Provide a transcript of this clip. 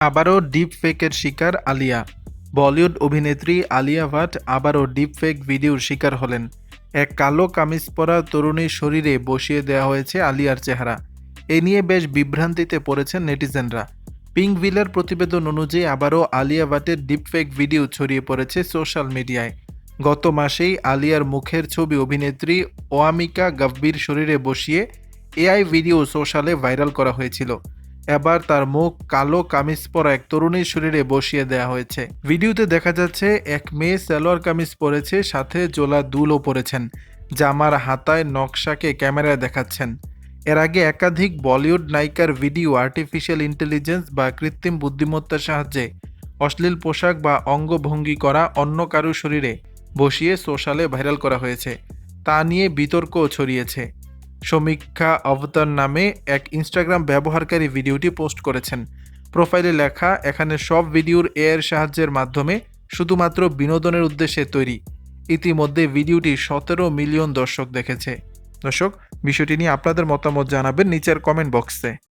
আবারও ডিপ ফেকের শিকার আলিয়া। বলিউড অভিনেত্রী আলিয়া ভাট আবারও ডিপ ফেক ভিডিওর শিকার হলেন। এক কালো কামিজ পরা তরুণীর শরীরে বসিয়ে দেওয়া হয়েছে আলিয়ার চেহারা। এ নিয়ে বেশ বিভ্রান্তিতে পড়েছেন নেটিজেনরা। পিঙ্কভিলার প্রতিবেদন অনুযায়ী আবারও আলিয়া ভাটের ডিপফেক ভিডিও ছড়িয়ে পড়েছে সোশ্যাল মিডিয়ায়। গত মাসেই আলিয়ার মুখের ছবি অভিনেত্রী ওয়ামিকা গাব্বির শরীরে বসিয়ে এআই ভিডিও সোশ্যালে ভাইরাল করা হয়েছিল। এবার তার মুখ কালো কামিজ পরা এক তরুণীর শরীরে বসিয়ে দেওয়া হয়েছে। ভিডিওতে দেখা যাচ্ছে এক মেয়ে সালোয়ার কামিজ পরেছে, সাথে জোলা দুলও পরেছেন। জামার হাতায় নকশাকে ক্যামেরায় দেখাচ্ছেন। এর আগে একাধিক বলিউড নায়িকার ভিডিও আর্টিফিশিয়াল ইন্টেলিজেন্স বা কৃত্রিম বুদ্ধিমত্তার সাহায্যে অশ্লীল পোশাক বা অঙ্গভঙ্গি করা অন্য কারো শরীরে বসিয়ে সোশ্যালে ভাইরাল করা হয়েছে। তা নিয়ে বিতর্কও ছড়িয়েছে। সমীক্ষা অবতার নামে এক ইনস্টাগ্রাম ব্যবহারকারী ভিডিওটি পোস্ট করেছেন। প্রোফাইলে লেখা, এখানে সব ভিডিওর এআইয়ের সাহায্যের মাধ্যমে শুধুমাত্র বিনোদনের উদ্দেশ্যে তৈরি। ইতিমধ্যে ভিডিওটি 17 মিলিয়ন দর্শক দেখেছে। দর্শক, বিষয়টি নিয়ে আপনাদের মতামত জানাবেন নিচের কমেন্ট বক্সে।